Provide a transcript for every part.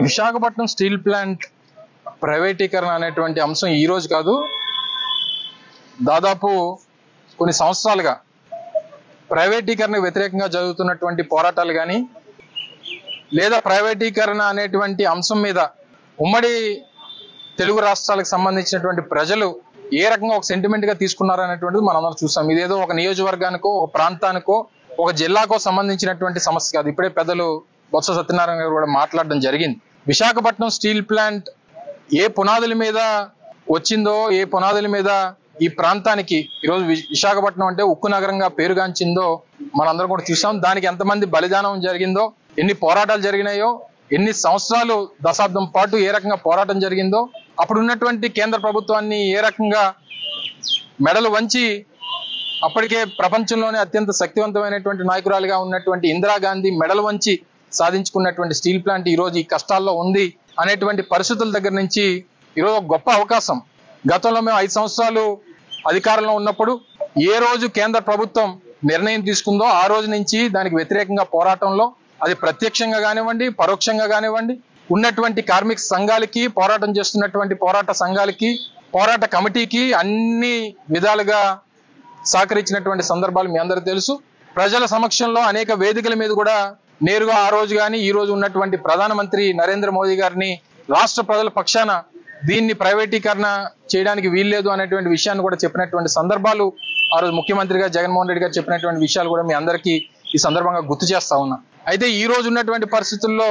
Visakhapatnam steel plant ప్రైవేటీకరణ అనేటువంటి అంశం ఈ రోజు కాదు, దాదాపు కొన్ని సంవత్సరాలుగా ప్రైవేటీకరణకు వ్యతిరేకంగా జరుగుతున్నటువంటి పోరాటాలు కానీ లేదా ప్రైవేటీకరణ అనేటువంటి అంశం మీద ఉమ్మడి తెలుగు రాష్ట్రాలకు సంబంధించినటువంటి ప్రజలు ఏ రకంగా ఒక సెంటిమెంట్ గా తీసుకున్నారు అనేటువంటిది మనందరం చూసాం. ఇదేదో ఒక నియోజకవర్గానికో ఒక ప్రాంతానికో ఒక జిల్లాకో సంబంధించినటువంటి సమస్య కాదు. ఇప్పుడే పెద్దలు బొత్స సత్యనారాయణ గారు కూడా మాట్లాడడం జరిగింది. విశాఖపట్నం స్టీల్ ప్లాంట్ ఏ పునాదుల మీద వచ్చిందో, ఏ పునాదుల మీద ఈ ప్రాంతానికి ఈరోజు విశాఖపట్నం అంటే ఉక్కు నగరంగా పేరుగాంచిందో మనందరం కూడా చూసాం. దానికి ఎంతమంది బలిదానం జరిగిందో, ఎన్ని పోరాటాలు జరిగినాయో, ఎన్ని సంవత్సరాలు దశాబ్దం పాటు ఏ రకంగా పోరాటం జరిగిందో, అప్పుడు ఉన్నటువంటి కేంద్ర ప్రభుత్వాన్ని ఏ రకంగా మెడలు వంచి అప్పటికే ప్రపంచంలోనే అత్యంత శక్తివంతమైనటువంటి నాయకురాలిగా ఉన్నటువంటి ఇందిరాగాంధీ మెడలు వంచి సాధించుకున్నటువంటి స్టీల్ ప్లాంట్ ఈ రోజు ఈ కష్టాల్లో ఉంది అనేటువంటి పరిస్థితుల దగ్గర నుంచి ఈరోజు ఒక గొప్ప అవకాశం. గతంలో మేము 5 సంవత్సరాలు అధికారంలో ఉన్నప్పుడు ఏ రోజు కేంద్ర ప్రభుత్వం నిర్ణయం తీసుకుందో ఆ రోజు నుంచి దానికి వ్యతిరేకంగా పోరాటంలో, అది ప్రత్యక్షంగా కానివ్వండి పరోక్షంగా కానివ్వండి, ఉన్నటువంటి కార్మిక సంఘాలకి, పోరాటం చేస్తున్నటువంటి పోరాట సంఘాలకి, పోరాట కమిటీకి అన్ని విధాలుగా సహకరించినటువంటి సందర్భాలు మీ అందరికీ తెలుసు. ప్రజల సమక్షంలో అనేక వేదికల మీద కూడా నేరుగా ఆ రోజు కానీ ఈ రోజు ఉన్నటువంటి ప్రధానమంత్రి నరేంద్ర మోదీ గారిని రాష్ట్ర ప్రజల పక్షాన దీన్ని ప్రైవేటీకరణ చేయడానికి వీల్లేదు అనేటువంటి విషయాన్ని కూడా చెప్పినటువంటి సందర్భాలు, ఆ రోజు ముఖ్యమంత్రిగా జగన్మోహన్ రెడ్డి గారు చెప్పినటువంటి విషయాలు కూడా మీ అందరికీ ఈ సందర్భంగా గుర్తు చేస్తా ఉన్నా. అయితే ఈ రోజు ఉన్నటువంటి పరిస్థితుల్లో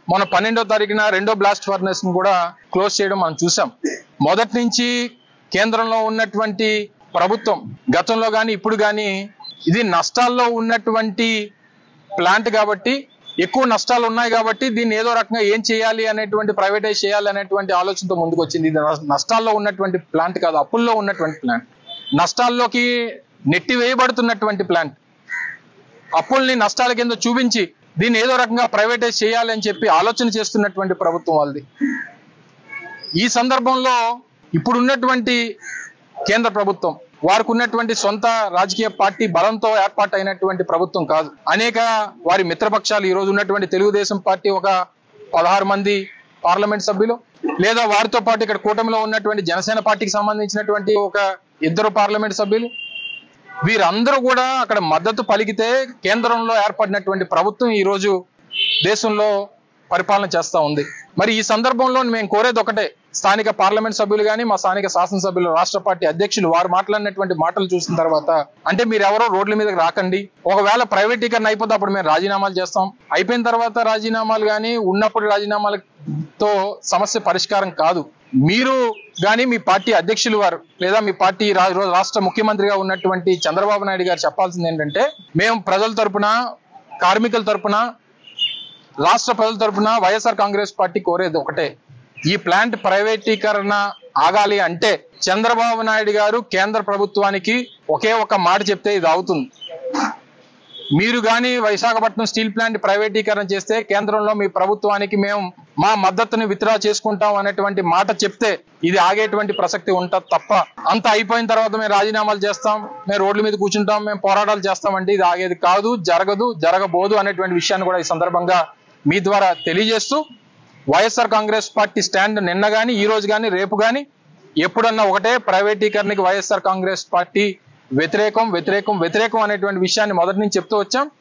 మన 12వ తారీఖున 2వ బ్లాస్ట్ ఫర్నెస్ ను కూడా క్లోజ్ చేయడం మనం చూసాం. మొదటి నుంచి కేంద్రంలో ఉన్నటువంటి ప్రభుత్వం గతంలో కానీ ఇప్పుడు కానీ ఇది నష్టాల్లో ఉన్నటువంటి ప్లాంట్ కాబట్టి, ఎక్కువ నష్టాలు ఉన్నాయి కాబట్టి దీన్ని ఏదో రకంగా ఏం చేయాలి అనేటువంటి, ప్రైవేటైజ్ చేయాలి అనేటువంటి ఆలోచనతో ముందుకు వచ్చింది. ఇది నష్టాల్లో ఉన్నటువంటి ప్లాంట్ కాదు, అప్పుల్లో ఉన్నటువంటి ప్లాంట్, నష్టాల్లోకి నెట్టివేయబడుతున్నటువంటి ప్లాంట్. అప్పుల్ని నష్టాల కింద చూపించి దీన్ని ఏదో రకంగా ప్రైవేటైజ్ చేయాలి అని చెప్పి ఆలోచన చేస్తున్నటువంటి ప్రభుత్వం వాళ్ళది. ఈ సందర్భంలో ఇప్పుడున్నటువంటి కేంద్ర ప్రభుత్వం వారికి ఉన్నటువంటి సొంత రాజకీయ పార్టీ బలంతో ఏర్పాటు అయినటువంటి ప్రభుత్వం కాదు. అనేక వారి మిత్రపక్షాలు, ఈ రోజు ఉన్నటువంటి తెలుగుదేశం పార్టీ ఒక 16 మంది పార్లమెంట్ సభ్యులు, లేదా వారితో పాటు ఇక్కడ కూటమిలో ఉన్నటువంటి జనసేన పార్టీకి సంబంధించినటువంటి ఒక 2 పార్లమెంట్ సభ్యులు, వీరందరూ కూడా అక్కడ మద్దతు పలికితే కేంద్రంలో ఏర్పడినటువంటి ప్రభుత్వం ఈ రోజు దేశంలో పరిపాలన చేస్తా ఉంది. మరి ఈ సందర్భంలో మేము కోరేది ఒకటే, స్థానిక పార్లమెంట్ సభ్యులు కానీ మా స్థానిక శాసనసభ్యులు, రాష్ట్ర పార్టీ అధ్యక్షులు వారు మాట్లాడినటువంటి మాటలు చూసిన తర్వాత అంటే మీరు ఎవరో రోడ్ల మీదకి రాకండి, ఒకవేళ ప్రైవేటీకరణ అయిపోతే అప్పుడు మేము రాజీనామాలు చేస్తాం, అయిపోయిన తర్వాత రాజీనామాలు కానీ ఉన్నప్పుడు రాజీనామాలతో సమస్య పరిష్కారం కాదు. మీరు కానీ మీ పార్టీ అధ్యక్షులు వారు లేదా మీ పార్టీ రాష్ట్ర ముఖ్యమంత్రిగా ఉన్నటువంటి చంద్రబాబు నాయుడు గారు చెప్పాల్సింది ఏంటంటే, మేము ప్రజల తరపున, కార్మికుల తరపున, రాష్ట్ర ప్రజల తరపున వైఎస్ఆర్ కాంగ్రెస్ పార్టీ కోరేది ఒకటే, ఈ ప్లాంట్ ప్రైవేటీకరణ ఆగాలి అంటే చంద్రబాబు నాయుడు గారు కేంద్ర ప్రభుత్వానికి ఒకే ఒక మాట చెప్తే ఇది అవుతుంది. మీరు కానీ విశాఖపట్నం స్టీల్ ప్లాంట్ ప్రైవేటీకరణ చేస్తే కేంద్రంలో మీ ప్రభుత్వానికి మేము మా మద్దతుని విత్డ్రా చేసుకుంటాం అనేటువంటి మాట చెప్తే ఇది ఆగేటువంటి ప్రసక్తి ఉంటుంది తప్ప, అంత అయిపోయిన తర్వాత మేము రాజీనామాలు చేస్తాం, మేము రోడ్ల మీద కూర్చుంటాం, మేము పోరాటాలు చేస్తామంటే ఇది ఆగేది కాదు, జరగదు, జరగబోదు అనేటువంటి విషయాన్ని కూడా ఈ సందర్భంగా మీ ద్వారా తెలియజేస్తూ, వైఎస్ఆర్ కాంగ్రెస్ పార్టీ స్టాండ్ నిన్న కానీ ఈ రోజు కానీ రేపు కానీ ఎప్పుడన్నా ఒకటే, ప్రైవేటీకరణకి వైఎస్ఆర్ కాంగ్రెస్ పార్టీ వ్యతిరేకం వ్యతిరేకం వ్యతిరేకం అనేటువంటి విషయాన్ని మొదటి నుంచి చెప్తూ వచ్చాం.